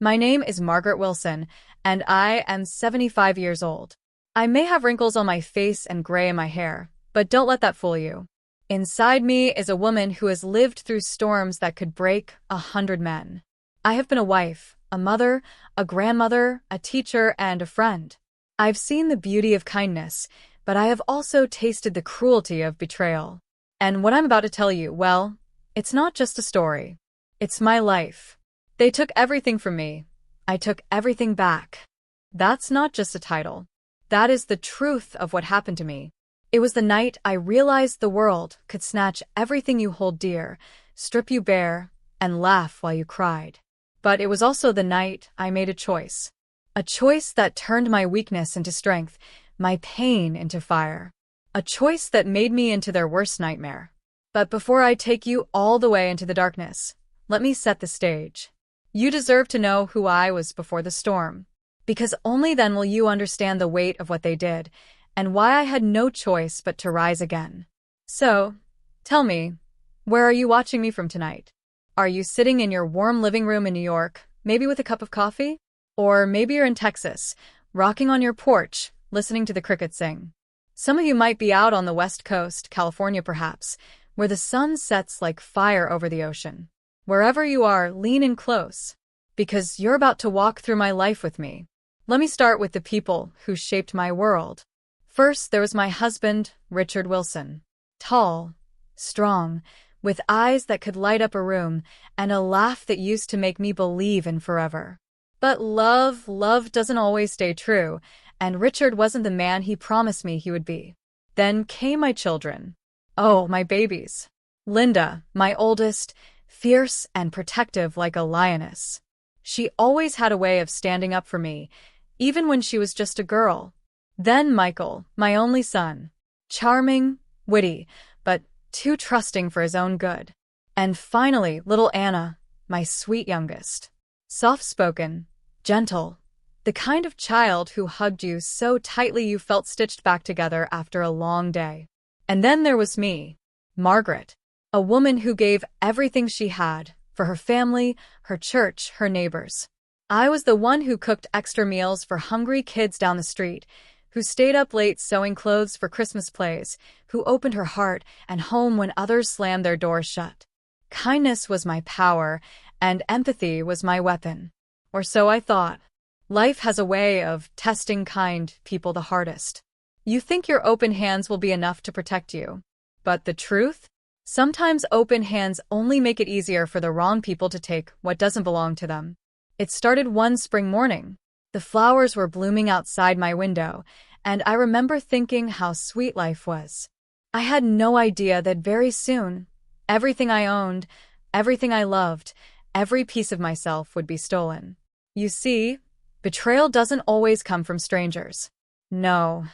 My name is Margaret Wilson, and I am 75 years old. I may have wrinkles on my face and gray in my hair, but don't let that fool you. Inside me is a woman who has lived through storms that could break 100 men. I have been a wife, a mother, a grandmother, a teacher, and a friend. I've seen the beauty of kindness, but I have also tasted the cruelty of betrayal. And what I'm about to tell you, well, it's not just a story. It's my life. They took everything from me. I took everything back. That's not just a title. That is the truth of what happened to me. It was the night I realized the world could snatch everything you hold dear, strip you bare, and laugh while you cried. But it was also the night I made a choice. A choice that turned my weakness into strength, my pain into fire. A choice that made me into their worst nightmare. But before I take you all the way into the darkness, let me set the stage. You deserve to know who I was before the storm, because only then will you understand the weight of what they did and why I had no choice but to rise again. So, tell me, where are you watching me from tonight? Are you sitting in your warm living room in New York, maybe with a cup of coffee? Or maybe you're in Texas, rocking on your porch, listening to the crickets sing. Some of you might be out on the West Coast, California perhaps, where the sun sets like fire over the ocean. Wherever you are, lean in close, because you're about to walk through my life with me. Let me start with the people who shaped my world. First, there was my husband, Richard Wilson. Tall, strong, with eyes that could light up a room, and a laugh that used to make me believe in forever. But love doesn't always stay true, and Richard wasn't the man he promised me he would be. Then came my children. Oh, my babies. Linda, my oldest, fierce and protective like a lioness. She always had a way of standing up for me, even when she was just a girl. Then Michael, my only son. Charming, witty, but too trusting for his own good. And finally, little Anna, my sweet youngest. Soft-spoken, gentle, the kind of child who hugged you so tightly you felt stitched back together after a long day. And then there was me, Margaret. A woman who gave everything she had for her family, her church, her neighbors. I was the one who cooked extra meals for hungry kids down the street, who stayed up late sewing clothes for Christmas plays, who opened her heart and home when others slammed their doors shut. Kindness was my power, and empathy was my weapon. Or so I thought. Life has a way of testing kind people the hardest. You think your open hands will be enough to protect you. But the truth? Sometimes open hands only make it easier for the wrong people to take what doesn't belong to them. It started one spring morning. The flowers were blooming outside my window, and I remember thinking how sweet life was. I had no idea that very soon, everything I owned, everything I loved, every piece of myself would be stolen. You see, betrayal doesn't always come from strangers. No.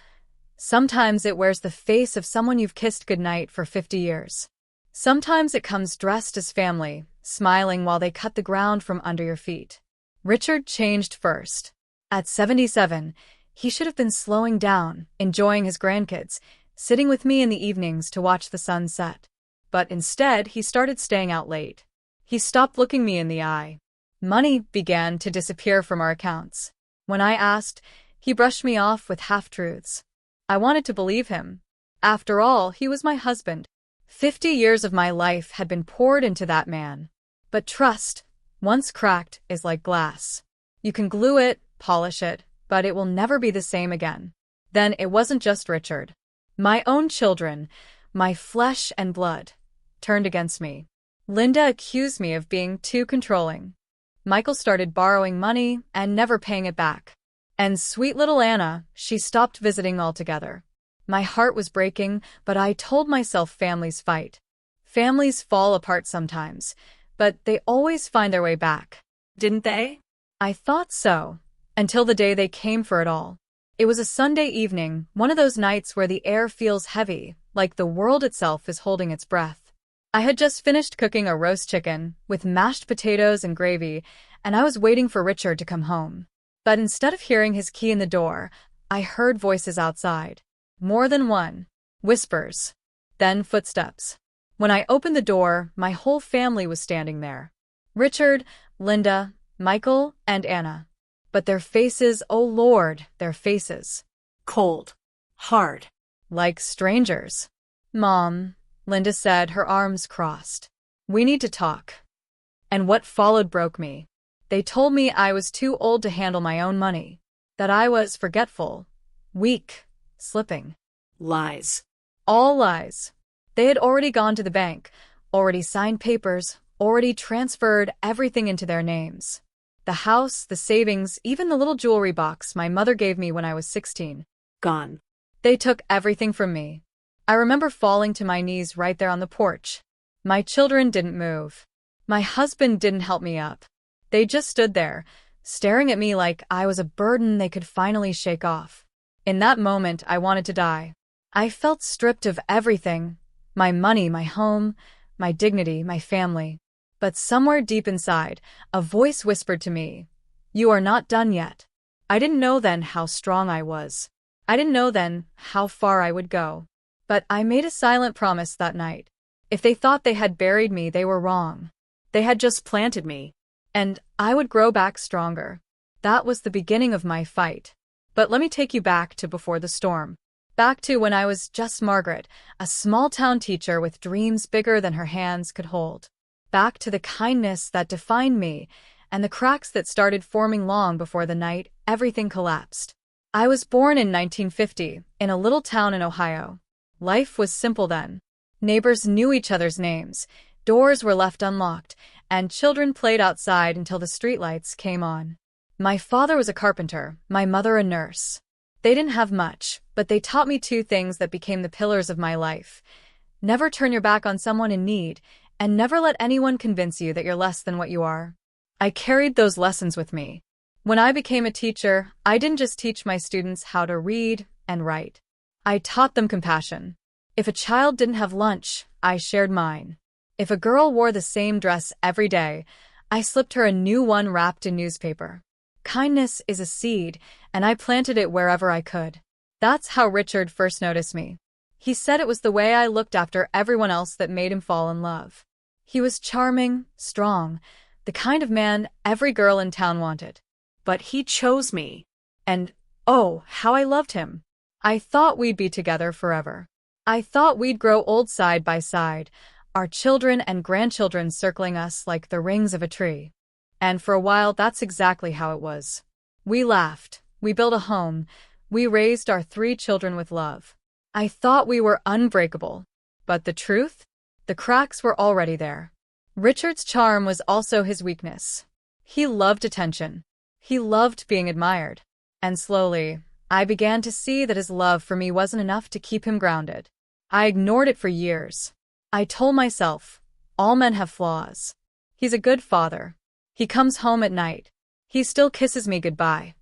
Sometimes it wears the face of someone you've kissed goodnight for 50 years. Sometimes it comes dressed as family, smiling while they cut the ground from under your feet. Richard changed first. At 77, he should have been slowing down, enjoying his grandkids, sitting with me in the evenings to watch the sun set. But instead, he started staying out late. He stopped looking me in the eye. Money began to disappear from our accounts. When I asked, he brushed me off with half-truths. I wanted to believe him. After all, he was my husband. 50 years of my life had been poured into that man. But trust, once cracked, is like glass. You can glue it, polish it, but it will never be the same again. Then it wasn't just Richard. My own children, my flesh and blood, turned against me. Linda accused me of being too controlling. Michael started borrowing money and never paying it back. And sweet little Anna, she stopped visiting altogether. My heart was breaking, but I told myself families fight. Families fall apart sometimes, but they always find their way back. Didn't they? I thought so, until the day they came for it all. It was a Sunday evening, one of those nights where the air feels heavy, like the world itself is holding its breath. I had just finished cooking a roast chicken with mashed potatoes and gravy, and I was waiting for Richard to come home. But instead of hearing his key in the door, I heard voices outside. More than one. Whispers. Then footsteps. When I opened the door, my whole family was standing there. Richard, Linda, Michael and Anna. But their faces, oh Lord, their faces. Cold. Hard. Like strangers. Mom, Linda said, her arms crossed. We need to talk. And what followed broke me. They told me I was too old to handle my own money. That I was forgetful, weak, slipping. Lies. All lies. They had already gone to the bank, already signed papers, already transferred everything into their names. The house, the savings, even the little jewelry box my mother gave me when I was 16. Gone. They took everything from me. I remember falling to my knees right there on the porch. My children didn't move. My husband didn't help me up. They just stood there, staring at me like I was a burden they could finally shake off. In that moment, I wanted to die. I felt stripped of everything. My money, my home, my dignity, my family. But somewhere deep inside, a voice whispered to me, "You are not done yet." I didn't know then how strong I was. I didn't know then how far I would go. But I made a silent promise that night. If they thought they had buried me, they were wrong. They had just planted me. And I would grow back stronger. That was the beginning of my fight. But let me take you back to before the storm. Back to when I was just Margaret, a small-town teacher with dreams bigger than her hands could hold. Back to the kindness that defined me, and the cracks that started forming long before the night everything collapsed. I was born in 1950, in a little town in Ohio. Life was simple then. Neighbors knew each other's names, doors were left unlocked, and children played outside until the streetlights came on. My father was a carpenter, my mother a nurse. They didn't have much, but they taught me two things that became the pillars of my life. Never turn your back on someone in need, and never let anyone convince you that you're less than what you are. I carried those lessons with me. When I became a teacher, I didn't just teach my students how to read and write. I taught them compassion. If a child didn't have lunch, I shared mine. If a girl wore the same dress every day, I slipped her a new one wrapped in newspaper. Kindness is a seed, and I planted it wherever I could. That's how Richard first noticed me. He said it was the way I looked after everyone else that made him fall in love. He was charming, strong, the kind of man every girl in town wanted. But he chose me. And, oh, how I loved him. I thought we'd be together forever. I thought we'd grow old side by side, our children and grandchildren circling us like the rings of a tree. And for a while, that's exactly how it was. We laughed, we built a home, we raised our 3 children with love. I thought we were unbreakable. But the truth? The cracks were already there. Richard's charm was also his weakness. He loved attention. He loved being admired. And slowly, I began to see that his love for me wasn't enough to keep him grounded. I ignored it for years. I told myself, all men have flaws. He's a good father. He comes home at night. He still kisses me goodbye.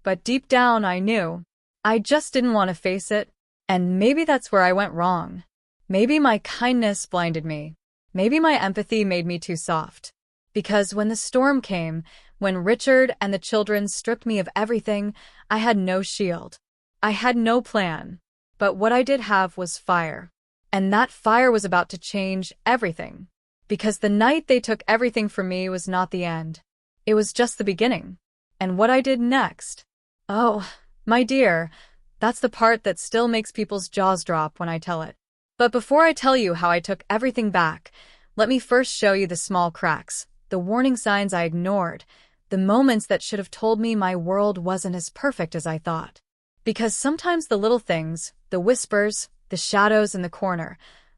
But deep down I knew. I just didn't want to face it. And maybe that's where I went wrong. Maybe my kindness blinded me. Maybe my empathy made me too soft. Because when the storm came, when Richard and the children stripped me of everything, I had no shield. I had no plan. But what I did have was fire. And that fire was about to change everything. Because the night they took everything from me was not the end. It was just the beginning. And what I did next. Oh, my dear, that's the part that still makes people's jaws drop when I tell it. But before I tell you how I took everything back, let me first show you the small cracks, the warning signs I ignored, the moments that should have told me my world wasn't as perfect as I thought. Because sometimes the little things, the whispers, the shadows in the corner,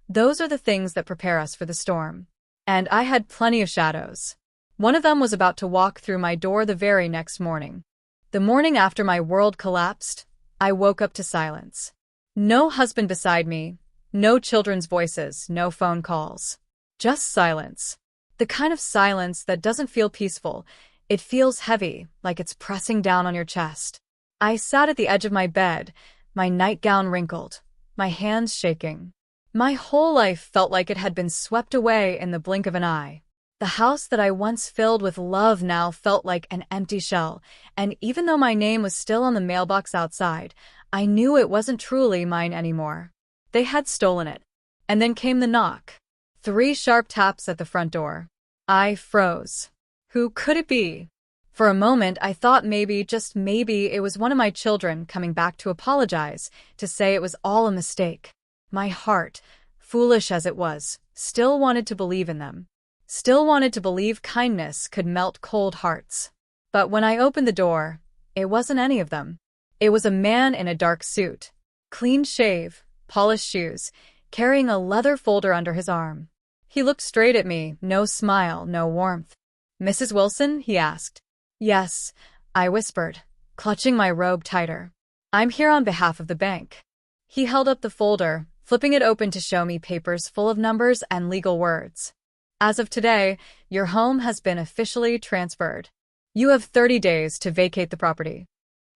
those are the things that prepare us for the storm. And I had plenty of shadows. One of them was about to walk through my door the very next morning. The morning after my world collapsed, I woke up to silence. No husband beside me, no children's voices, no phone calls. Just silence. The kind of silence that doesn't feel peaceful. It feels heavy, like it's pressing down on your chest. I sat at the edge of my bed, my nightgown wrinkled, my hands shaking. My whole life felt like it had been swept away in the blink of an eye. The house that I once filled with love now felt like an empty shell, and even though my name was still on the mailbox outside, I knew it wasn't truly mine anymore. They had stolen it. And then came the knock. 3 sharp taps at the front door. I froze. Who could it be? For a moment, I thought maybe, just maybe, it was one of my children coming back to apologize, to say it was all a mistake. My heart, foolish as it was, still wanted to believe in them. Still wanted to believe kindness could melt cold hearts. But when I opened the door, it wasn't any of them. It was a man in a dark suit, clean shave, polished shoes, carrying a leather folder under his arm. He looked straight at me, no smile, no warmth. "Mrs. Wilson?" he asked. "Yes," I whispered, clutching my robe tighter. "I'm here on behalf of the bank." He held up the folder, flipping it open to show me papers full of numbers and legal words. "As of today, your home has been officially transferred. You have 30 days to vacate the property."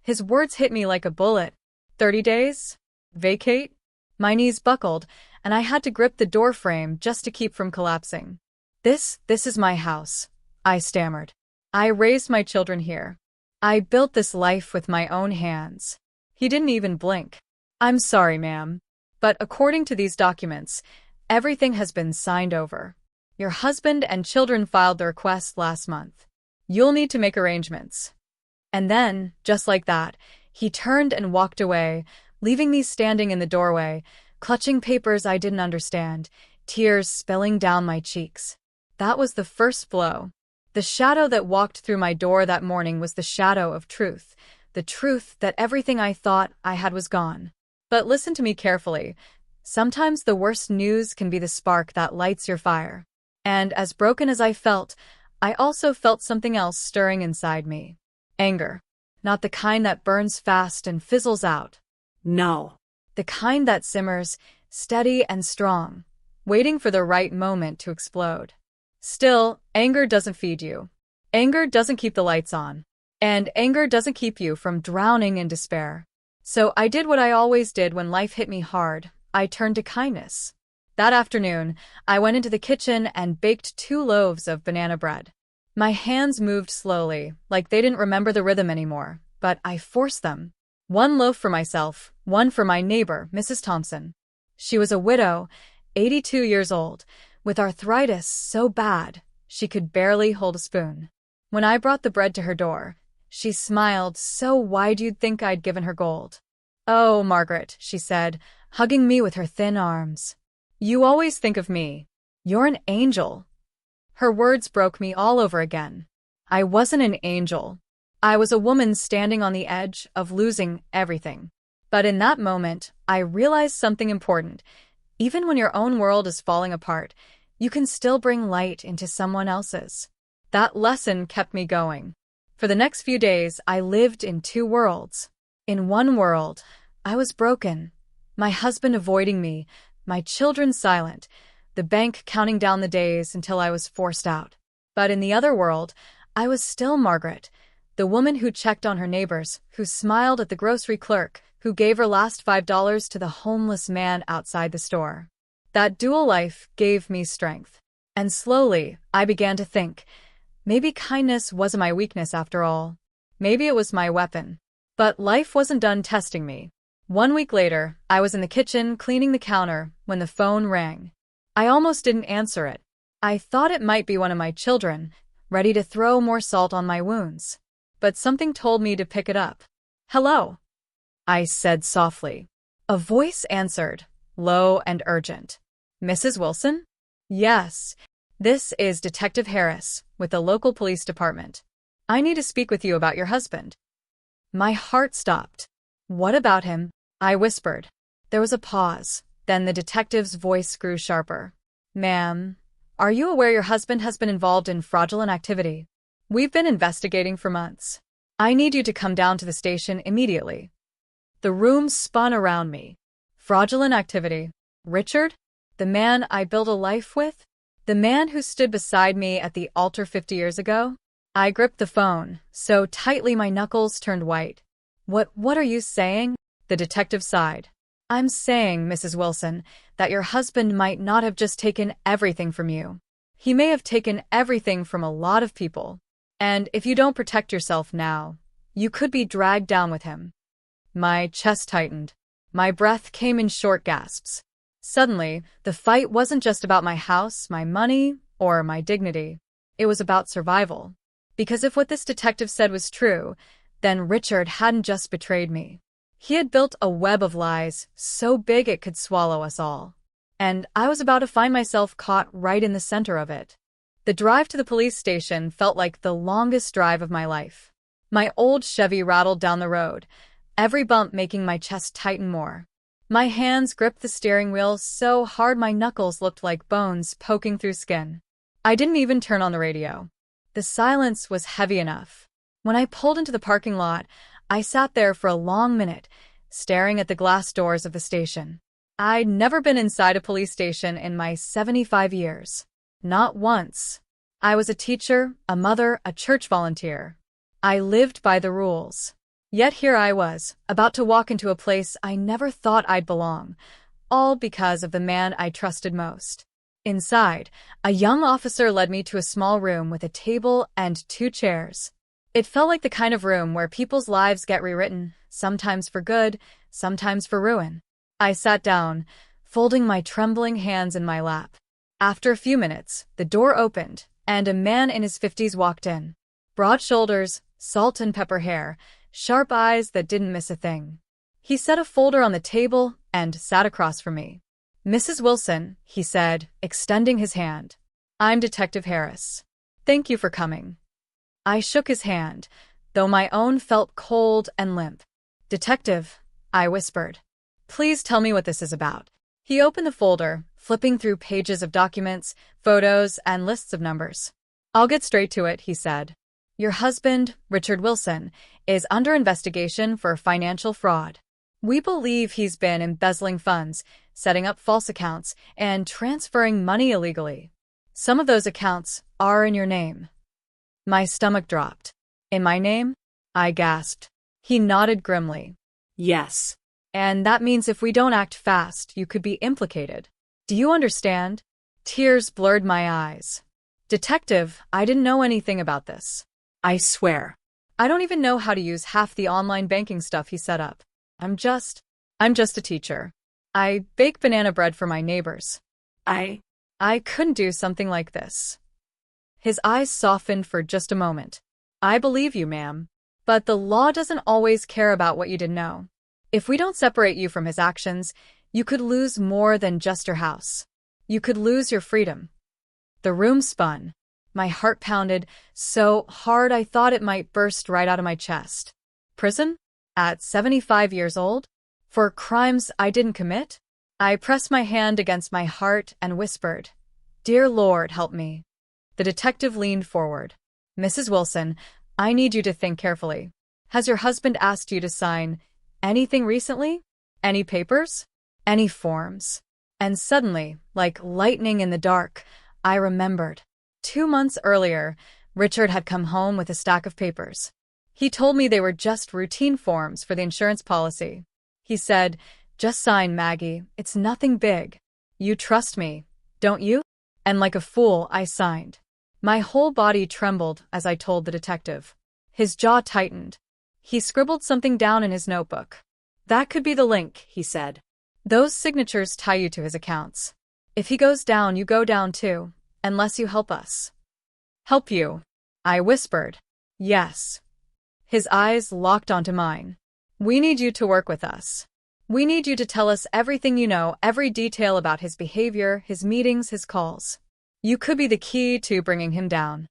His words hit me like a bullet. 30 days? Vacate? My knees buckled, and I had to grip the door frame just to keep from collapsing. This is my house," I stammered. "I raised my children here. I built this life with my own hands." He didn't even blink. "I'm sorry, ma'am, but according to these documents, everything has been signed over. Your husband and children filed the request last month. You'll need to make arrangements." And then, just like that, he turned and walked away, leaving me standing in the doorway, clutching papers I didn't understand, tears spilling down my cheeks. That was the first blow. The shadow that walked through my door that morning was the shadow of truth, the truth that everything I thought I had was gone. But listen to me carefully. Sometimes the worst news can be the spark that lights your fire. And as broken as I felt, I also felt something else stirring inside me. Anger. Not the kind that burns fast and fizzles out. No. The kind that simmers, steady and strong, waiting for the right moment to explode. Still, anger doesn't feed you. Anger doesn't keep the lights on. And anger doesn't keep you from drowning in despair. So I did what I always did when life hit me hard. I turned to kindness. That afternoon, I went into the kitchen and baked 2 loaves of banana bread. My hands moved slowly, like they didn't remember the rhythm anymore, but I forced them. 1 loaf for myself, 1 for my neighbor, Mrs. Thompson. She was a widow, 82 years old, with arthritis so bad she could barely hold a spoon. When I brought the bread to her door, she smiled so wide you'd think I'd given her gold. "Oh, Margaret," she said, hugging me with her thin arms. "You always think of me. You're an angel." Her words broke me all over again. I wasn't an angel. I was a woman standing on the edge of losing everything. But in that moment, I realized something important. Even when your own world is falling apart, you can still bring light into someone else's. That lesson kept me going. For the next few days, I lived in 2 worlds. In one world, I was broken. My husband avoiding me, my children silent, the bank counting down the days until I was forced out. But in the other world, I was still Margaret, the woman who checked on her neighbors, who smiled at the grocery clerk, who gave her last $5 to the homeless man outside the store. That dual life gave me strength. And slowly, I began to think, maybe kindness wasn't my weakness after all. Maybe it was my weapon. But life wasn't done testing me. 1 week later, I was in the kitchen cleaning the counter when the phone rang. I almost didn't answer it. I thought it might be one of my children, ready to throw more salt on my wounds. But something told me to pick it up. "Hello," I said softly. A voice answered, low and urgent. "Mrs. Wilson?" "Yes. This is Detective Harris with the local police department. I need to speak with you about your husband." My heart stopped. "What about him?" I whispered. There was a pause. Then the detective's voice grew sharper. "Ma'am, are you aware your husband has been involved in fraudulent activity? We've been investigating for months. I need you to come down to the station immediately." The room spun around me. Fraudulent activity? Richard? The man I built a life with? The man who stood beside me at the altar 50 years ago? I gripped the phone, so tightly my knuckles turned white. What are you saying?" The detective sighed. "I'm saying, Mrs. Wilson, that your husband might not have just taken everything from you. He may have taken everything from a lot of people. And if you don't protect yourself now, you could be dragged down with him." My chest tightened. My breath came in short gasps. Suddenly, the fight wasn't just about my house, my money, or my dignity. It was about survival. Because if what this detective said was true, then Richard hadn't just betrayed me. He had built a web of lies so big it could swallow us all. And I was about to find myself caught right in the center of it. The drive to the police station felt like the longest drive of my life. My old Chevy rattled down the road, every bump making my chest tighten more. My hands gripped the steering wheel so hard my knuckles looked like bones poking through skin. I didn't even turn on the radio. The silence was heavy enough. When I pulled into the parking lot, I sat there for a long minute, staring at the glass doors of the station. I'd never been inside a police station in my 75 years. Not once. I was a teacher, a mother, a church volunteer. I lived by the rules. Yet here I was, about to walk into a place I never thought I'd belong, all because of the man I trusted most. Inside, a young officer led me to a small room with a table and 2 chairs. It felt like the kind of room where people's lives get rewritten, sometimes for good, sometimes for ruin. I sat down, folding my trembling hands in my lap. After a few minutes, the door opened, and a man in his 50s walked in. Broad shoulders, salt and pepper hair, sharp eyes that didn't miss a thing. He set a folder on the table and sat across from me. "Mrs. Wilson," he said, extending his hand. "I'm Detective Harris. Thank you for coming." I shook his hand, though my own felt cold and limp. "Detective," I whispered. "Please tell me what this is about." He opened the folder, flipping through pages of documents, photos, and lists of numbers. "I'll get straight to it," he said. "Your husband, Richard Wilson, is under investigation for financial fraud. We believe he's been embezzling funds, setting up false accounts, and transferring money illegally. Some of those accounts are in your name." My stomach dropped. "In my name?" I gasped. He nodded grimly. Yes. "And that means if we don't act fast, you could be implicated. Do you understand?" Tears blurred my eyes. "Detective, I didn't know anything about this." I swear. "I don't even know how to use half the online banking stuff he set up. I'm just a teacher. I bake banana bread for my neighbors. I couldn't do something like this." His eyes softened for just a moment. "I believe you, ma'am. But the law doesn't always care about what you didn't know. If we don't separate you from his actions, you could lose more than just your house. You could lose your freedom." The room spun. My heart pounded so hard I thought it might burst right out of my chest. Prison? At 75 years old? For crimes I didn't commit? I pressed my hand against my heart and whispered, "Dear Lord, help me." The detective leaned forward. "Mrs. Wilson, I need you to think carefully. Has your husband asked you to sign anything recently? Any papers? Any forms?" And suddenly, like lightning in the dark, I remembered. 2 months earlier, Richard had come home with a stack of papers. He told me they were just routine forms for the insurance policy. He said, "Just sign, Maggie. It's nothing big. You trust me, don't you?" And like a fool, I signed. My whole body trembled as I told the detective. His jaw tightened. He scribbled something down in his notebook. "That could be the link," he said. "Those signatures tie you to his accounts. If he goes down, you go down too, unless you help us." "Help you?" I whispered. "Yes." His eyes locked onto mine. "We need you to work with us. We need you to tell us everything you know, every detail about his behavior, his meetings, his calls. You could be the key to bringing him down."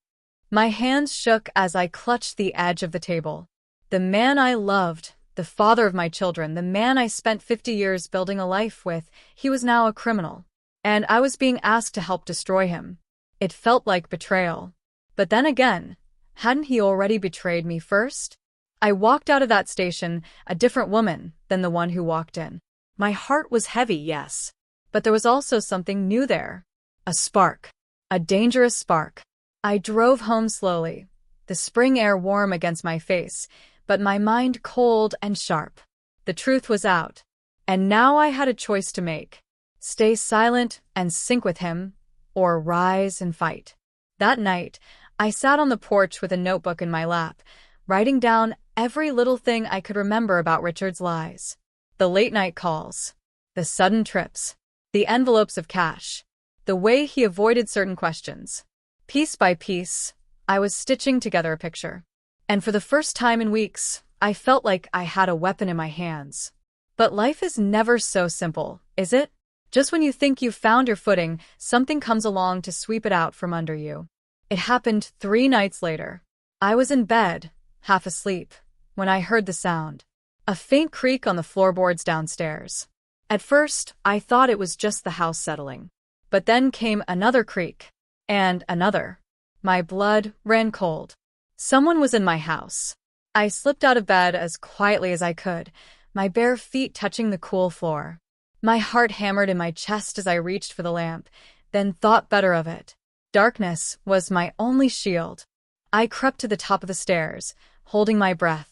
My hands shook as I clutched the edge of the table. The man I loved, the father of my children, the man I spent 50 years building a life with, he was now a criminal. And I was being asked to help destroy him. It felt like betrayal. But then again, hadn't he already betrayed me first? I walked out of that station a different woman than the one who walked in. My heart was heavy, yes. But there was also something new there. A spark. A dangerous spark. I drove home slowly, the spring air warm against my face, but my mind cold and sharp. The truth was out. And now I had a choice to make. Stay silent and sink with him, or rise and fight. That night, I sat on the porch with a notebook in my lap, writing down every little thing I could remember about Richard's lies. The late-night calls, the sudden trips, the envelopes of cash, the way he avoided certain questions. Piece by piece, I was stitching together a picture. And for the first time in weeks, I felt like I had a weapon in my hands. But life is never so simple, is it? Just when you think you've found your footing, something comes along to sweep it out from under you. It happened 3 nights later. I was in bed, half asleep, when I heard the sound. A faint creak on the floorboards downstairs. At first, I thought it was just the house settling. But then came another creak. And another. My blood ran cold. Someone was in my house. I slipped out of bed as quietly as I could, my bare feet touching the cool floor. My heart hammered in my chest as I reached for the lamp, then thought better of it. Darkness was my only shield. I crept to the top of the stairs, holding my breath.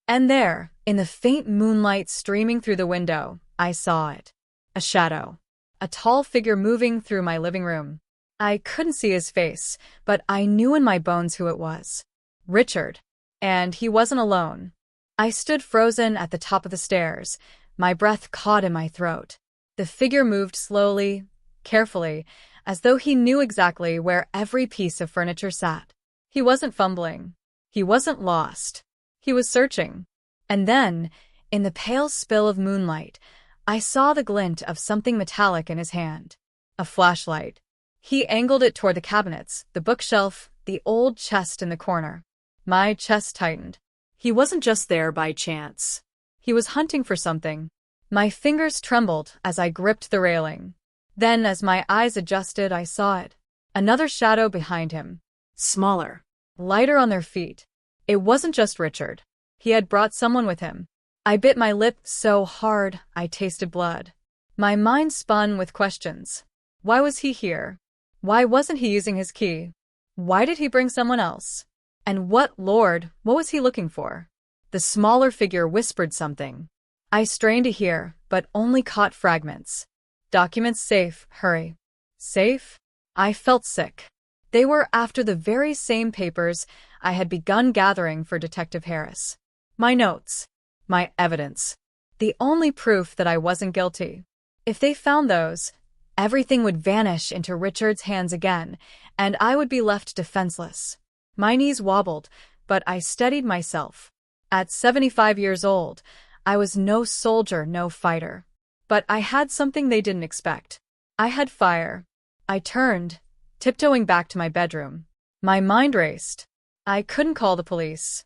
And there, in the faint moonlight streaming through the window, I saw it. A shadow. A tall figure moving through my living room. I couldn't see his face, but I knew in my bones who it was. Richard. And he wasn't alone. I stood frozen at the top of the stairs, my breath caught in my throat. The figure moved slowly, carefully, as though he knew exactly where every piece of furniture sat. He wasn't fumbling. He wasn't lost. He was searching. And then, in the pale spill of moonlight, I saw the glint of something metallic in his hand. A flashlight. He angled it toward the cabinets, the bookshelf, the old chest in the corner. My chest tightened. He wasn't just there by chance. He was hunting for something. My fingers trembled as I gripped the railing. Then, as my eyes adjusted, I saw it. Another shadow behind him. Smaller. Lighter on their feet. It wasn't just Richard. He had brought someone with him. I bit my lip so hard I tasted blood. My mind spun with questions. Why was he here? Why wasn't he using his key? Why did he bring someone else? And what was he looking for? The smaller figure whispered something. I strained to hear, but only caught fragments. Documents safe, hurry. Safe? I felt sick. They were after the very same papers I had begun gathering for Detective Harris. My notes. My evidence. The only proof that I wasn't guilty. If they found those, everything would vanish into Richard's hands again, and I would be left defenseless. My knees wobbled, but I steadied myself. At 75 years old, I was no soldier, no fighter. But I had something they didn't expect. I had fire. I turned, tiptoeing back to my bedroom. My mind raced. I couldn't call the police.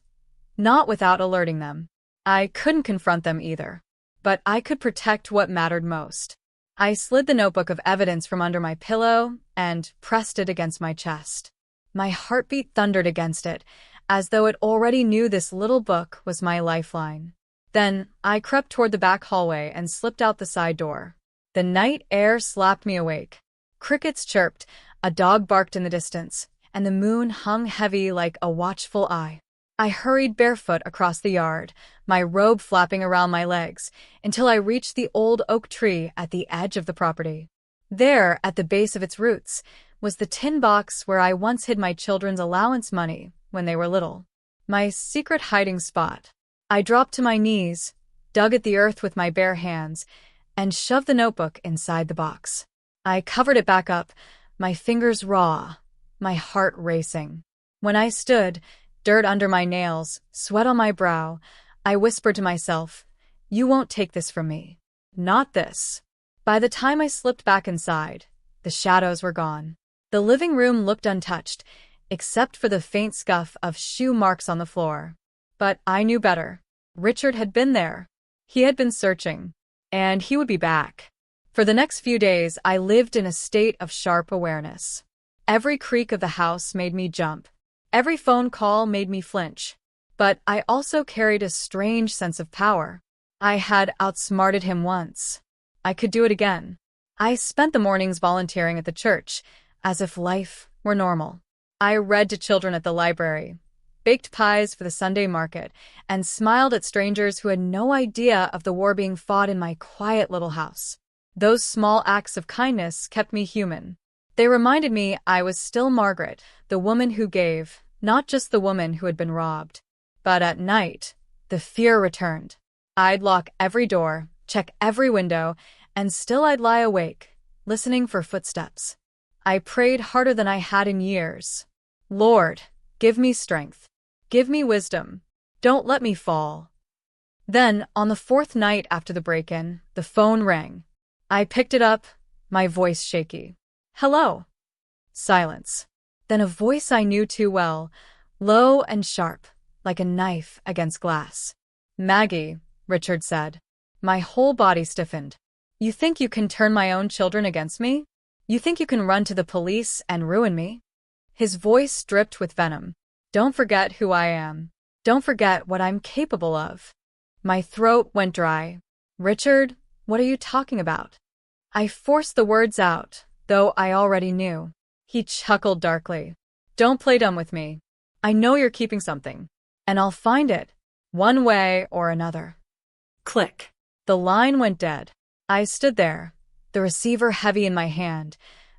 Not without alerting them. I couldn't confront them either. But I could protect what mattered most. I slid the notebook of evidence from under my pillow and pressed it against my chest. My heartbeat thundered against it, as though it already knew this little book was my lifeline. Then I crept toward the back hallway and slipped out the side door. The night air slapped me awake. Crickets chirped, a dog barked in the distance, and the moon hung heavy like a watchful eye. I hurried barefoot across the yard, my robe flapping around my legs, until I reached the old oak tree at the edge of the property. There, at the base of its roots, was the tin box where I once hid my children's allowance money when they were little. My secret hiding spot. I dropped to my knees, dug at the earth with my bare hands, and shoved the notebook inside the box. I covered it back up, my fingers raw, my heart racing. When I stood, dirt under my nails, sweat on my brow, I whispered to myself, "You won't take this from me. Not this." By the time I slipped back inside, the shadows were gone. The living room looked untouched, except for the faint scuff of shoe marks on the floor. But I knew better. Richard had been there. He had been searching. And he would be back. For the next few days, I lived in a state of sharp awareness. Every creak of the house made me jump. Every phone call made me flinch. But I also carried a strange sense of power. I had outsmarted him once. I could do it again. I spent the mornings volunteering at the church, as if life were normal. I read to children at the library, baked pies for the Sunday market, and smiled at strangers who had no idea of the war being fought in my quiet little house. Those small acts of kindness kept me human. They reminded me I was still Margaret, the woman who gave, not just the woman who had been robbed. But at night, the fear returned. I'd lock every door, check every window, and still I'd lie awake, listening for footsteps. I prayed harder than I had in years. "Lord, Give me strength. Give me wisdom. Don't let me fall. Then, on the fourth night after the break-in, the phone rang. I picked it up, my voice shaky. Hello. Silence. Then a voice I knew too well, low and sharp, like a knife against glass. Maggie, Richard said. My whole body stiffened. You think you can turn my own children against me? You think you can run to the police and ruin me? His voice dripped with venom. Don't forget who I am. Don't forget what I'm capable of. My throat went dry. Richard, what are you talking about? I forced the words out, though I already knew. He chuckled darkly. Don't play dumb with me. I know you're keeping something, and I'll find it, one way or another. Click. The line went dead. I stood there, the receiver heavy in my hand,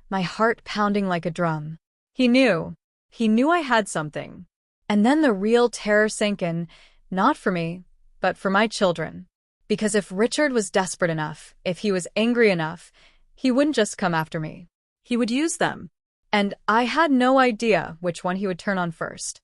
my heart pounding like a drum. He knew. He knew I had something. And then the real terror sank in, not for me, but for my children. Because if Richard was desperate enough, if he was angry enough, he wouldn't just come after me. He would use them. And I had no idea which one he would turn on first.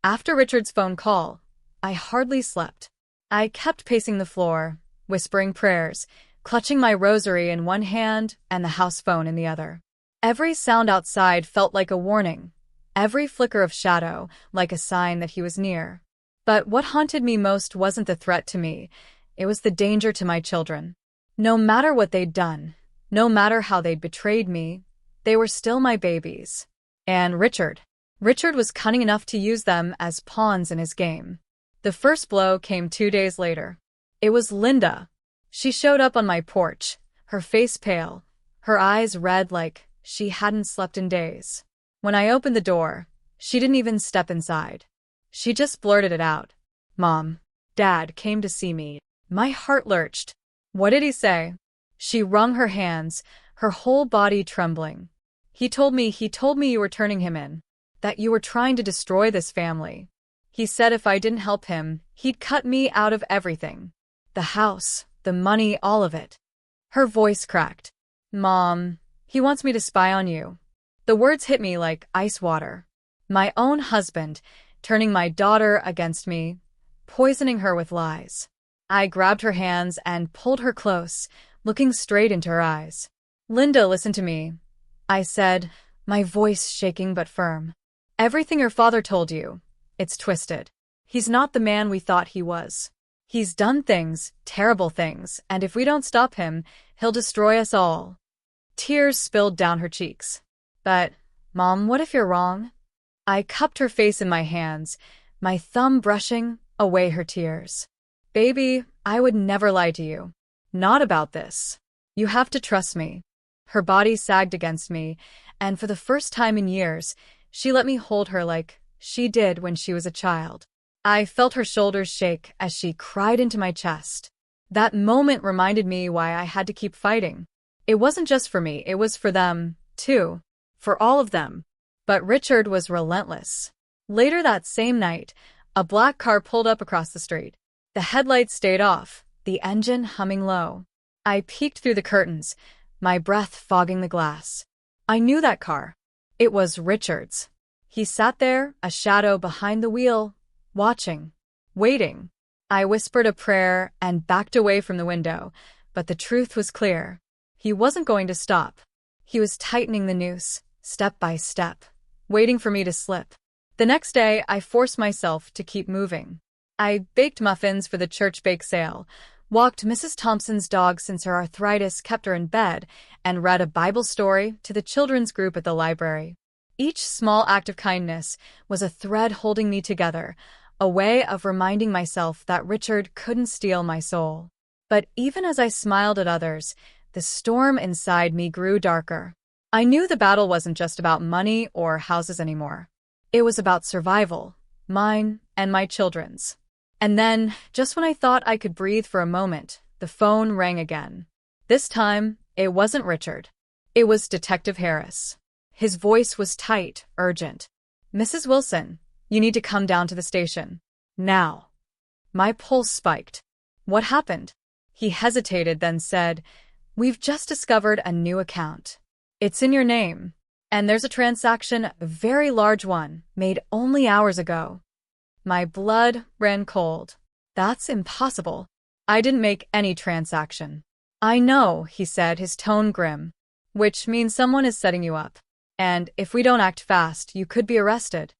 After Richard's phone call, I hardly slept. I kept pacing the floor, whispering prayers, clutching my rosary in one hand and the house phone in the other. Every sound outside felt like a warning, every flicker of shadow like a sign that he was near. But what haunted me most wasn't the threat to me, it was the danger to my children. No matter what they'd done, no matter how they'd betrayed me, they were still my babies. And Richard was cunning enough to use them as pawns in his game. The first blow came 2 days later. It was Linda. She showed up on my porch, her face pale, her eyes red like she hadn't slept in days. When I opened the door, she didn't even step inside. She just blurted it out. Mom, Dad came to see me. My heart lurched. What did he say? She wrung her hands, her whole body trembling. He told me you were turning him in, that you were trying to destroy this family. He said if I didn't help him, he'd cut me out of everything. The house, the money, all of it. Her voice cracked. Mom, he wants me to spy on you. The words hit me like ice water. My own husband, turning my daughter against me, poisoning her with lies. I grabbed her hands and pulled her close, looking straight into her eyes. Linda, listen to me, I said, my voice shaking but firm. Everything your father told you, it's twisted. He's not the man we thought he was. He's done things, terrible things, and if we don't stop him, he'll destroy us all. Tears spilled down her cheeks. But, Mom, what if you're wrong? I cupped her face in my hands, my thumb brushing away her tears. Baby, I would never lie to you. Not about this. You have to trust me. Her body sagged against me, and for the first time in years, she let me hold her like she did when she was a child. I felt her shoulders shake as she cried into my chest. That moment reminded me why I had to keep fighting. It wasn't just for me, it was for them, too. For all of them. But Richard was relentless. Later that same night, a black car pulled up across the street. The headlights stayed off, the engine humming low. I peeked through the curtains, my breath fogging the glass. I knew that car. It was Richard's. He sat there, a shadow behind the wheel, watching, waiting. I whispered a prayer and backed away from the window, but the truth was clear. He wasn't going to stop. He was tightening the noose, step by step, waiting for me to slip. The next day, I forced myself to keep moving. I baked muffins for the church bake sale, walked Mrs. Thompson's dog since her arthritis kept her in bed, and read a Bible story to the children's group at the library. Each small act of kindness was a thread holding me together, a way of reminding myself that Richard couldn't steal my soul. But even as I smiled at others, the storm inside me grew darker. I knew the battle wasn't just about money or houses anymore. It was about survival, mine and my children's. And then, just when I thought I could breathe for a moment, the phone rang again. This time, it wasn't Richard. It was Detective Harris. His voice was tight, urgent. Mrs. Wilson, you need to come down to the station. Now. My pulse spiked. What happened? He hesitated, then said, We've just discovered a new account. It's in your name. And there's a transaction, a very large one, made only hours ago. My blood ran cold. That's impossible. I didn't make any transaction. I know, he said, his tone grim. Which means someone is setting you up. And if we don't act fast, you could be arrested.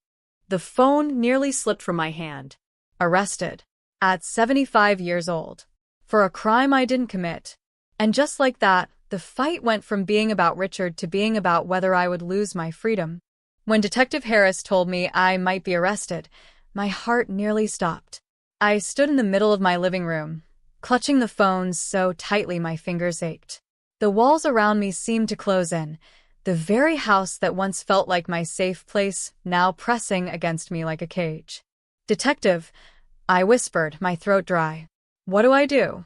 The phone nearly slipped from my hand. Arrested. At 75 years old. For a crime I didn't commit. And just like that, the fight went from being about Richard to being about whether I would lose my freedom. When Detective Harris told me I might be arrested, my heart nearly stopped. I stood in the middle of my living room, clutching the phone so tightly my fingers ached. The walls around me seemed to close in, the very house that once felt like my safe place now pressing against me like a cage. "Detective," I whispered, my throat dry. "What do I do?"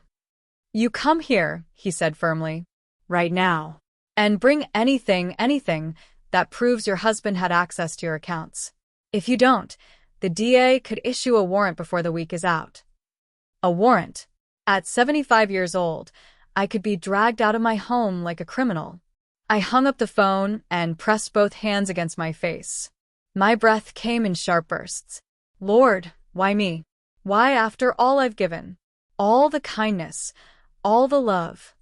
"You come here," he said firmly. "Right now." "And bring anything that proves your husband had access to your accounts. If you don't, the DA could issue a warrant before the week is out." A warrant? At 75 years old, I could be dragged out of my home like a criminal. I hung up the phone and pressed both hands against my face. My breath came in sharp bursts. Lord, why me? Why, after all I've given? All the kindness, all the love.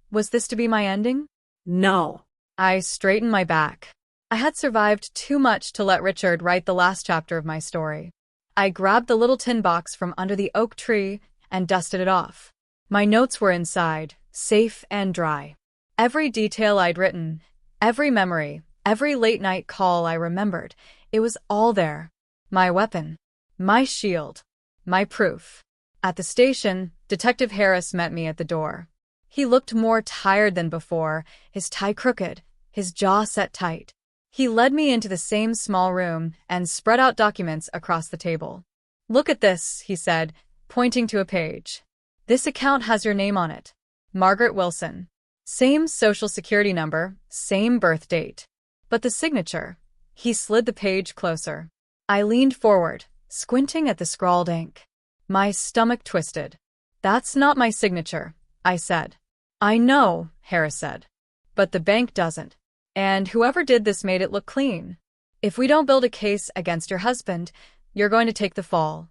Was this to be my ending? No. I straightened my back. I had survived too much to let Richard write the last chapter of my story. I grabbed the little tin box from under the oak tree and dusted it off. My notes were inside, safe and dry. Every detail I'd written, every memory, every late-night call I remembered, it was all there. My weapon, my shield, my proof. At the station, Detective Harris met me at the door. He looked more tired than before, his tie crooked, his jaw set tight. He led me into the same small room and spread out documents across the table. "Look at this," he said, pointing to a page. "This account has your name on it. Margaret Wilson. Same social security number, same birth date. But the signature." He slid the page closer. I leaned forward, squinting at the scrawled ink. My stomach twisted. "That's not my signature," I said. "I know," Harris said. "But the bank doesn't. And whoever did this made it look clean. If we don't build a case against your husband, you're going to take the fall."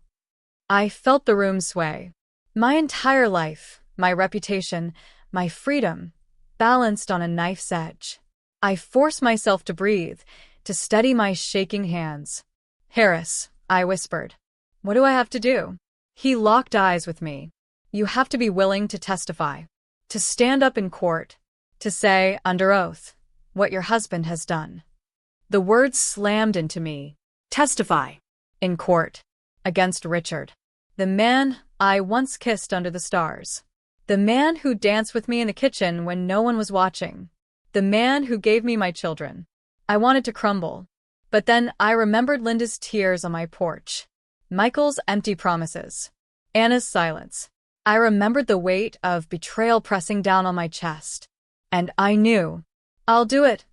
I felt the room sway. My entire life, my reputation, my freedom, balanced on a knife's edge. I forced myself to breathe, to steady my shaking hands. "Harris," I whispered. "What do I have to do?" He locked eyes with me. "You have to be willing to testify, to stand up in court, to say, under oath, what your husband has done." The words slammed into me. Testify. In court. Against Richard. The man I once kissed under the stars. The man who danced with me in the kitchen when no one was watching. The man who gave me my children. I wanted to crumble. But then I remembered Linda's tears on my porch. Michael's empty promises. Anna's silence. I remembered the weight of betrayal pressing down on my chest. And I knew. "I'll do it,"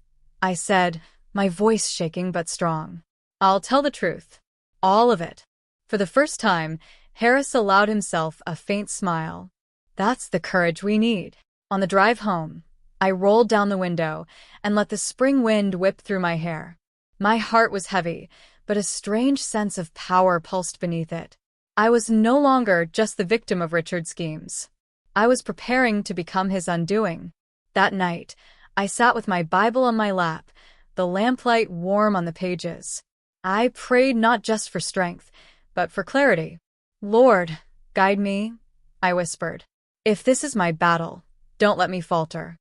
I said, my voice shaking but strong. "I'll tell the truth. All of it." For the first time, Harris allowed himself a faint smile. That's the courage we need. On the drive home, I rolled down the window and let the spring wind whip through my hair. My heart was heavy, but a strange sense of power pulsed beneath it. I was no longer just the victim of Richard's schemes. I was preparing to become his undoing. That night, I sat with my Bible on my lap, the lamplight warm on the pages. I prayed not just for strength, but for clarity. "Lord, guide me," I whispered. "If this is my battle, don't let me falter."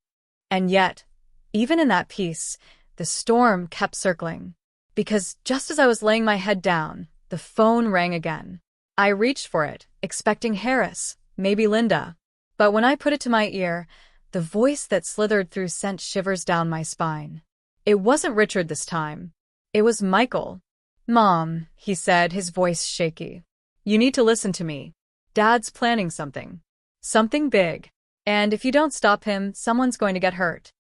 And yet, even in that peace, the storm kept circling. Because just as I was laying my head down, the phone rang again. I reached for it, expecting Harris, maybe Linda. But when I put it to my ear, the voice that slithered through sent shivers down my spine. It wasn't Richard this time. It was Michael. "Mom," he said, his voice shaky. "You need to listen to me. Dad's planning something. Something big. And if you don't stop him, someone's going to get hurt."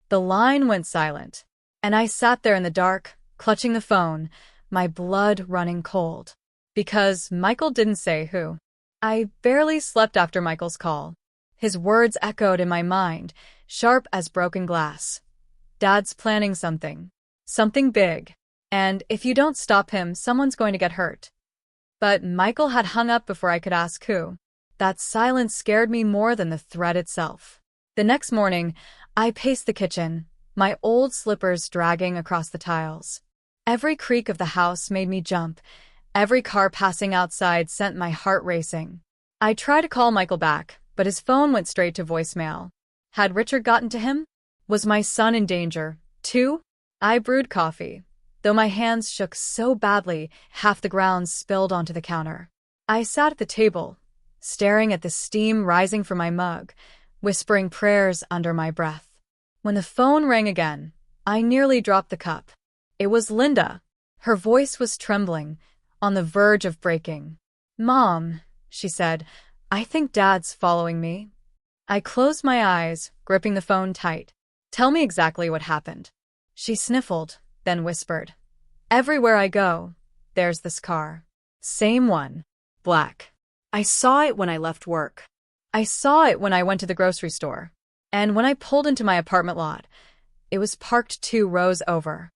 The line went silent, and I sat there in the dark, clutching the phone, my blood running cold. Because Michael didn't say who. I barely slept after Michael's call. His words echoed in my mind, sharp as broken glass. Dad's planning something. Something big. And if you don't stop him, someone's going to get hurt. But Michael had hung up before I could ask who. That silence scared me more than the threat itself. The next morning, I paced the kitchen, my old slippers dragging across the tiles. Every creak of the house made me jump. Every car passing outside sent my heart racing. I tried to call Michael back, but his phone went straight to voicemail. Had Richard gotten to him? Was my son in danger, too? I brewed coffee. Though my hands shook so badly, half the grounds spilled onto the counter. I sat at the table, staring at the steam rising from my mug, whispering prayers under my breath. When the phone rang again, I nearly dropped the cup. It was Linda. Her voice was trembling, on the verge of breaking. "Mom," she said, "I think Dad's following me." I closed my eyes, gripping the phone tight. "Tell me exactly what happened." She sniffled, then whispered, "Everywhere I go, there's this car. Same one. Black. I saw it when I left work. I saw it when I went to the grocery store. And when I pulled into my apartment lot, it was parked 2 rows over."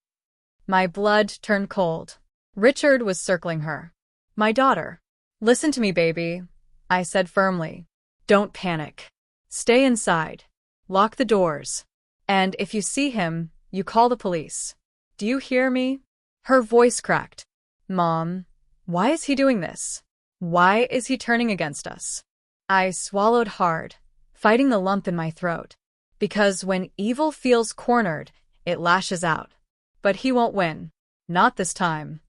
My blood turned cold. Richard was circling her. My daughter. "Listen to me, baby," I said firmly. "Don't panic. Stay inside. Lock the doors. And if you see him, you call the police. Do you hear me?" Her voice cracked. "Mom, why is he doing this? Why is he turning against us?" I swallowed hard, fighting the lump in my throat. Because when evil feels cornered, it lashes out. But he won't win. Not this time.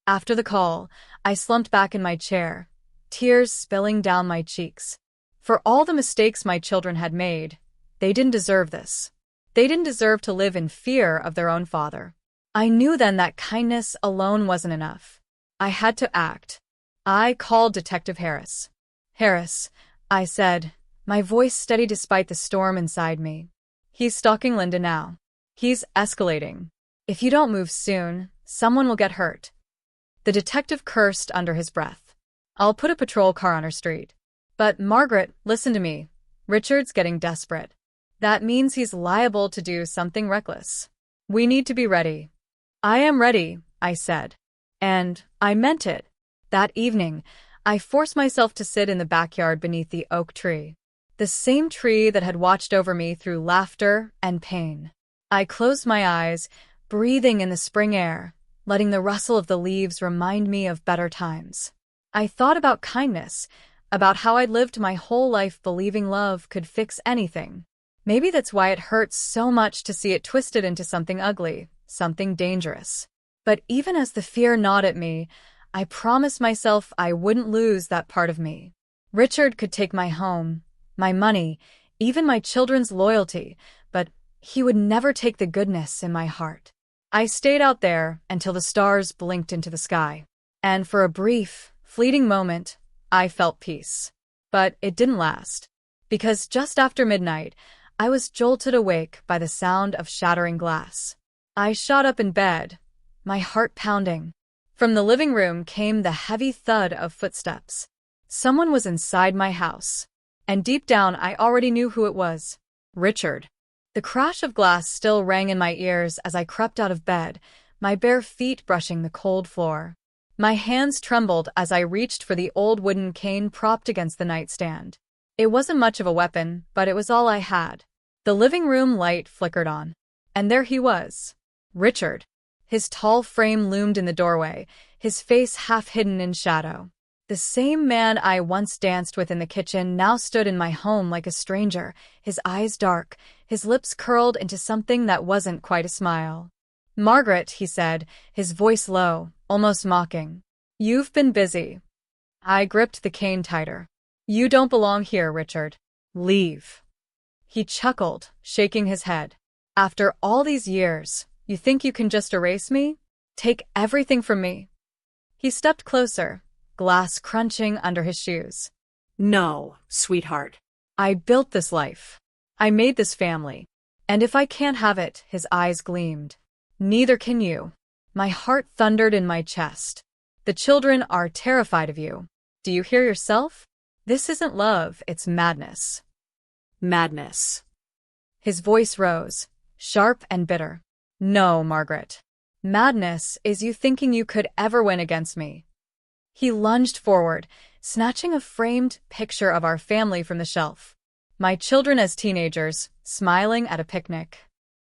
After the call, I slumped back in my chair, tears spilling down my cheeks. For all the mistakes my children had made, they didn't deserve this. They didn't deserve to live in fear of their own father. I knew then that kindness alone wasn't enough. I had to act. I called Detective Harris. "Harris," I said, my voice steady despite the storm inside me. "He's stalking Linda now. He's escalating. If you don't move soon, someone will get hurt." The detective cursed under his breath. "I'll put a patrol car on her street." "But Margaret, listen to me. Richard's getting desperate. That means he's liable to do something reckless. We need to be ready." "I am ready," I said. And I meant it. That evening, I forced myself to sit in the backyard beneath the oak tree. The same tree that had watched over me through laughter and pain. I closed my eyes, breathing in the spring air, letting the rustle of the leaves remind me of better times. I thought about kindness, about how I'd lived my whole life believing love could fix anything. Maybe that's why it hurts so much to see it twisted into something ugly, something dangerous. But even as the fear gnawed at me, I promised myself I wouldn't lose that part of me. Richard could take my home, my money, even my children's loyalty, but he would never take the goodness in my heart. I stayed out there until the stars blinked into the sky. And for a brief, fleeting moment, I felt peace. But it didn't last. Because just after midnight, I was jolted awake by the sound of shattering glass. I shot up in bed, my heart pounding. From the living room came the heavy thud of footsteps. Someone was inside my house. And deep down, I already knew who it was. Richard. The crash of glass still rang in my ears as I crept out of bed, my bare feet brushing the cold floor. My hands trembled as I reached for the old wooden cane propped against the nightstand. It wasn't much of a weapon, but it was all I had. The living room light flickered on. And there he was. Richard. His tall frame loomed in the doorway, his face half hidden in shadow. The same man I once danced with in the kitchen now stood in my home like a stranger, his eyes dark, his lips curled into something that wasn't quite a smile. "Margaret," he said, his voice low, almost mocking. "You've been busy." I gripped the cane tighter. "You don't belong here, Richard. Leave." He chuckled, shaking his head. "After all these years, you think you can just erase me? Take everything from me?" He stepped closer, glass crunching under his shoes. "No, sweetheart. "I built this life. I made this family. And if I can't have it," his eyes gleamed, "neither can you." My heart thundered in my chest. "The children are terrified of you. Do you hear yourself? This isn't love, it's madness." Madness. His voice rose, sharp and bitter. No, Margaret. Madness is you thinking you could ever win against me. He lunged forward, snatching a framed picture of our family from the shelf. My children as teenagers, smiling at a picnic.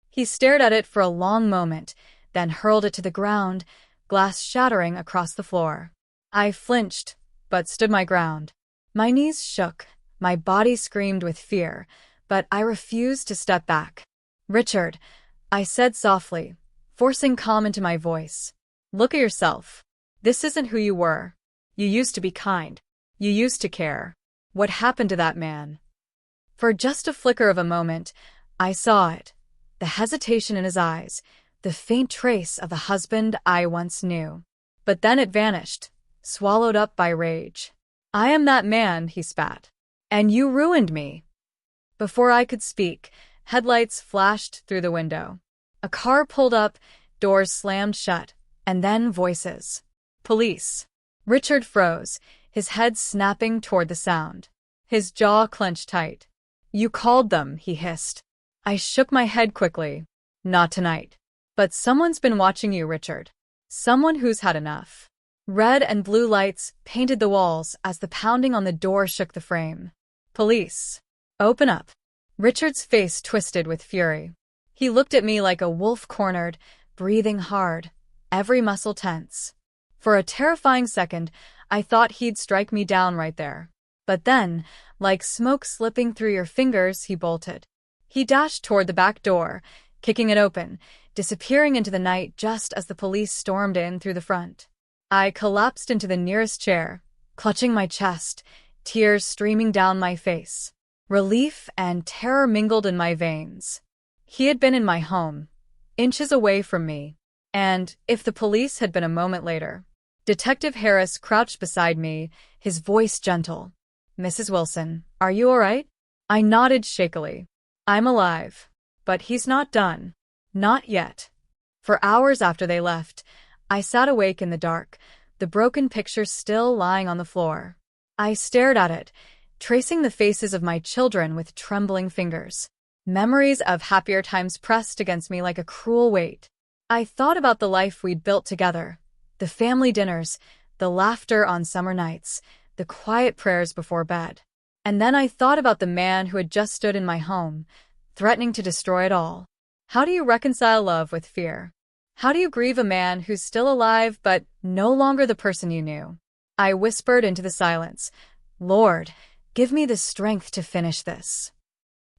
He stared at it for a long moment, then hurled it to the ground, glass shattering across the floor. I flinched, but stood my ground. My knees shook, my body screamed with fear, but I refused to step back. Richard, I said softly, forcing calm into my voice. Look at yourself. This isn't who you were. You used to be kind. You used to care. What happened to that man? For just a flicker of a moment, I saw it. The hesitation in his eyes, the faint trace of the husband I once knew. But then it vanished, swallowed up by rage. I am that man, he spat. And you ruined me. Before I could speak, headlights flashed through the window. A car pulled up, doors slammed shut, and then voices. Police. Richard froze, his head snapping toward the sound. His jaw clenched tight. You called them, he hissed. I shook my head quickly. Not tonight. But someone's been watching you, Richard. Someone who's had enough. Red and blue lights painted the walls as the pounding on the door shook the frame. Police. Open up. Richard's face twisted with fury. He looked at me like a wolf cornered, breathing hard, every muscle tense. For a terrifying second, I thought he'd strike me down right there. But then, like smoke slipping through your fingers, he bolted. He dashed toward the back door, kicking it open, disappearing into the night just as the police stormed in through the front. I collapsed into the nearest chair, clutching my chest, tears streaming down my face. Relief and terror mingled in my veins. He had been in my home, inches away from me, and if the police had been a moment later. Detective Harris crouched beside me, his voice gentle. Mrs. Wilson, are you all right? I nodded shakily. I'm alive. But he's not done. Not yet. For hours after they left, I sat awake in the dark, the broken picture still lying on the floor. I stared at it, tracing the faces of my children with trembling fingers. Memories of happier times pressed against me like a cruel weight. I thought about the life we'd built together, the family dinners, the laughter on summer nights, the quiet prayers before bed. And then I thought about the man who had just stood in my home, threatening to destroy it all. How do you reconcile love with fear? How do you grieve a man who's still alive but no longer the person you knew? I whispered into the silence, Lord, give me the strength to finish this.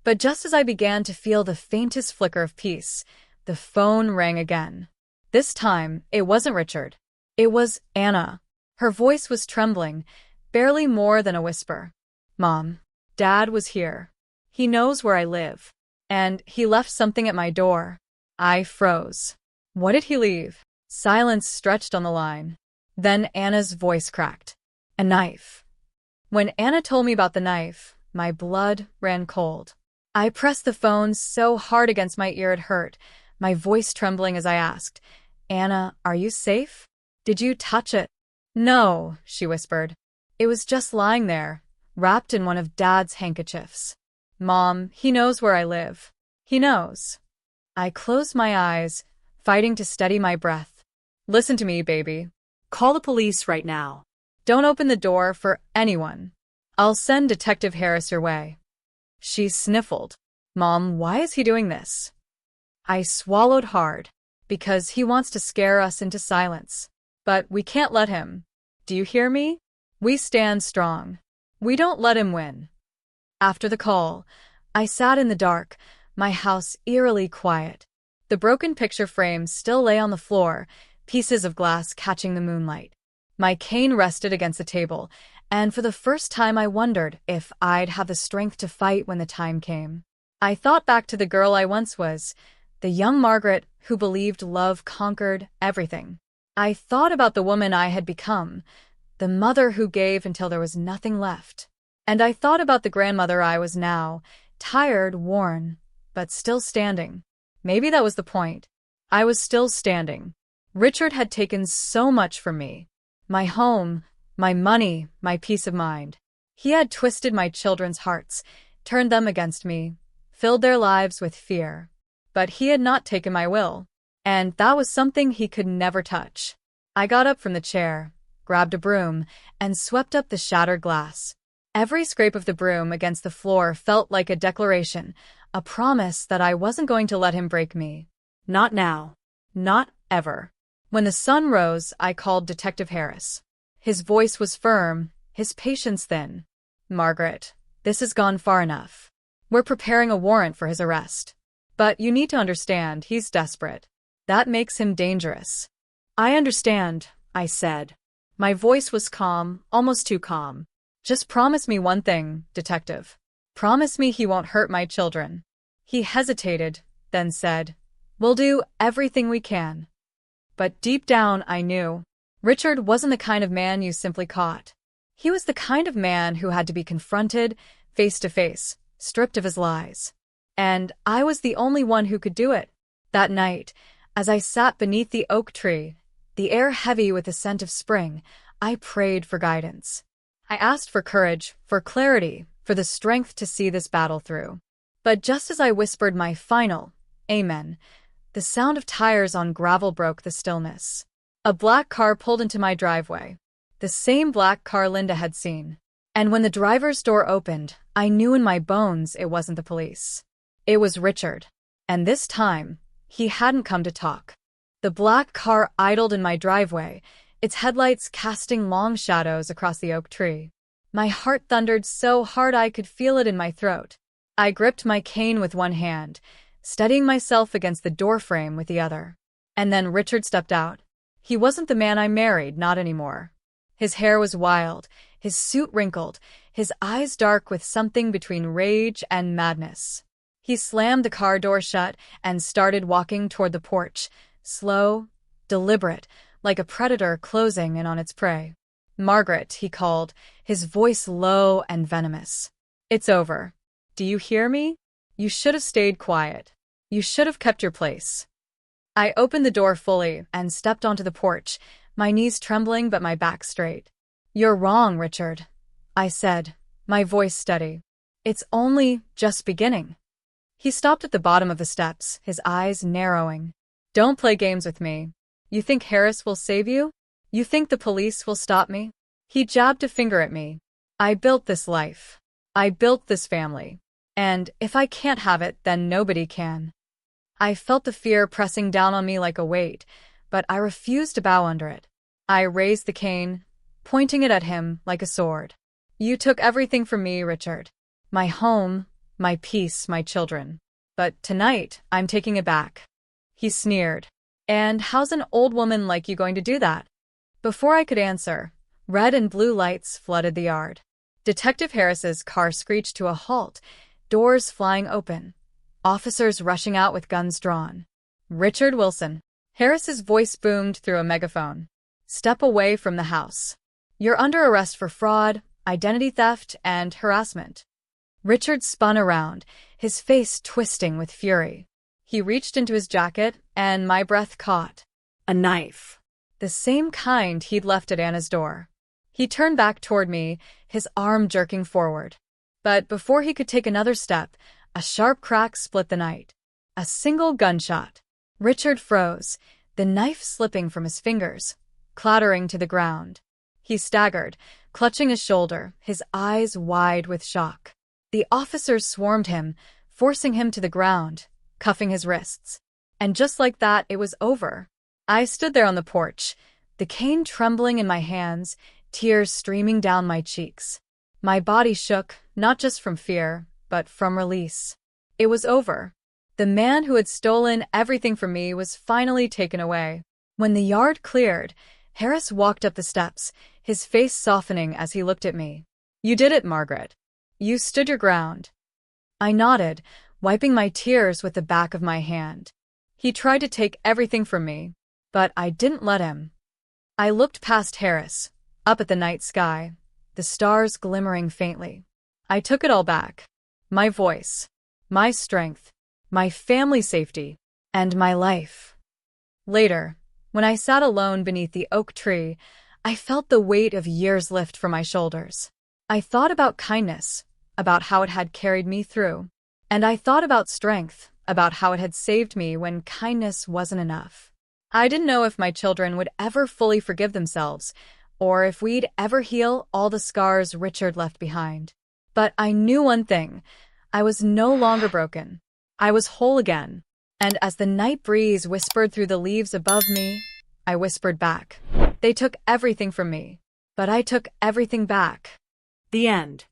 But just as I began to feel the faintest flicker of peace, the phone rang again. This time, it wasn't Richard. It was Anna. Her voice was trembling, barely more than a whisper. Mom, Dad was here. He knows where I live. And he left something at my door. I froze. What did he leave? Silence stretched on the line. Then Anna's voice cracked. A knife. When Anna told me about the knife, my blood ran cold. I pressed the phone so hard against my ear it hurt, my voice trembling as I asked, Anna, are you safe? Did you touch it? No, she whispered. It was just lying there, wrapped in one of Dad's handkerchiefs. Mom, he knows where I live. He knows. I closed my eyes, fighting to steady my breath. Listen to me, baby. Call the police right now. Don't open the door for anyone. I'll send Detective Harris your way. She sniffled. Mom, why is he doing this? I swallowed hard. Because he wants to scare us into silence. But we can't let him. Do you hear me? We stand strong. We don't let him win. After the call, I sat in the dark, my house eerily quiet. The broken picture frame still lay on the floor, pieces of glass catching the moonlight. My cane rested against the table, and for the first time I wondered if I'd have the strength to fight when the time came. I thought back to the girl I once was, the young Margaret who believed love conquered everything. I thought about the woman I had become, the mother who gave until there was nothing left. And I thought about the grandmother I was now, tired, worn, but still standing. Maybe that was the point. I was still standing. Richard had taken so much from me. My home, my money, my peace of mind. He had twisted my children's hearts, turned them against me, filled their lives with fear. but he had not taken my will, and that was something he could never touch. I got up from the chair, grabbed a broom, and swept up the shattered glass. Every scrape of the broom against the floor felt like a declaration, a promise that I wasn't going to let him break me. Not now. Not ever. When the sun rose, I called Detective Harris. His voice was firm, his patience thin. Margaret, this has gone far enough. We're preparing a warrant for his arrest. But you need to understand, he's desperate. That makes him dangerous. I understand, I said. My voice was calm, almost too calm. Just promise me one thing, Detective. Promise me he won't hurt my children. He hesitated, then said, "We'll do everything we can." But deep down I knew. Richard wasn't the kind of man you simply caught. He was the kind of man who had to be confronted, face to face, stripped of his lies. And I was the only one who could do it. That night, as I sat beneath the oak tree, the air heavy with the scent of spring, I prayed for guidance. I asked for courage, for clarity, for the strength to see this battle through. But just as I whispered my final amen, the sound of tires on gravel broke the stillness. A black car pulled into my driveway. The same black car Linda had seen. And when the driver's door opened, I knew in my bones it wasn't the police. It was Richard. And this time, he hadn't come to talk. The black car idled in my driveway, its headlights casting long shadows across the oak tree. My heart thundered so hard I could feel it in my throat. I gripped my cane with one hand, steadying myself against the doorframe with the other. And then Richard stepped out. He wasn't the man I married, not anymore. His hair was wild, his suit wrinkled, his eyes dark with something between rage and madness. He slammed the car door shut and started walking toward the porch, slow, deliberate, like a predator closing in on its prey. "Margaret," he called, his voice low and venomous. "It's over. Do you hear me? You should have stayed quiet. You should have kept your place." I opened the door fully and stepped onto the porch, my knees trembling but my back straight. "You're wrong, Richard," I said, my voice steady. "It's only just beginning." He stopped at the bottom of the steps, his eyes narrowing. "Don't play games with me. You think Harris will save you? You think the police will stop me?" He jabbed a finger at me. "I built this life. I built this family. And if I can't have it, then nobody can." I felt the fear pressing down on me like a weight, but I refused to bow under it. I raised the cane, pointing it at him like a sword. "You took everything from me, Richard. My home, my peace, my children. But tonight, I'm taking it back." He sneered. "And how's an old woman like you going to do that?" Before I could answer, red and blue lights flooded the yard. Detective Harris's car screeched to a halt, doors flying open, officers rushing out with guns drawn. "Richard Wilson." Harris's voice boomed through a megaphone. "Step away from the house. You're under arrest for fraud, identity theft, and harassment." Richard spun around, his face twisting with fury. He reached into his jacket, and my breath caught. A knife. The same kind he'd left at Anna's door. He turned back toward me, his arm jerking forward. But before he could take another step, a sharp crack split the night. A single gunshot. Richard froze, the knife slipping from his fingers, clattering to the ground. He staggered, clutching his shoulder, his eyes wide with shock. The officers swarmed him, forcing him to the ground, cuffing his wrists. And just like that, it was over. I stood there on the porch, the cane trembling in my hands, tears streaming down my cheeks. My body shook, not just from fear, but from release. It was over. The man who had stolen everything from me was finally taken away. When the yard cleared, Harris walked up the steps, his face softening as he looked at me. "You did it, Margaret. You stood your ground." I nodded, wiping my tears with the back of my hand. He tried to take everything from me, but I didn't let him. I looked past Harris, up at the night sky, the stars glimmering faintly. I took it all back. My voice, my strength, my family's safety, and my life. Later, when I sat alone beneath the oak tree, I felt the weight of years lift from my shoulders. I thought about kindness, about how it had carried me through. And I thought about strength, about how it had saved me when kindness wasn't enough. I didn't know if my children would ever fully forgive themselves, or if we'd ever heal all the scars Richard left behind. But I knew one thing. I was no longer broken. I was whole again. And as the night breeze whispered through the leaves above me, I whispered back. They took everything from me, but I took everything back. The end.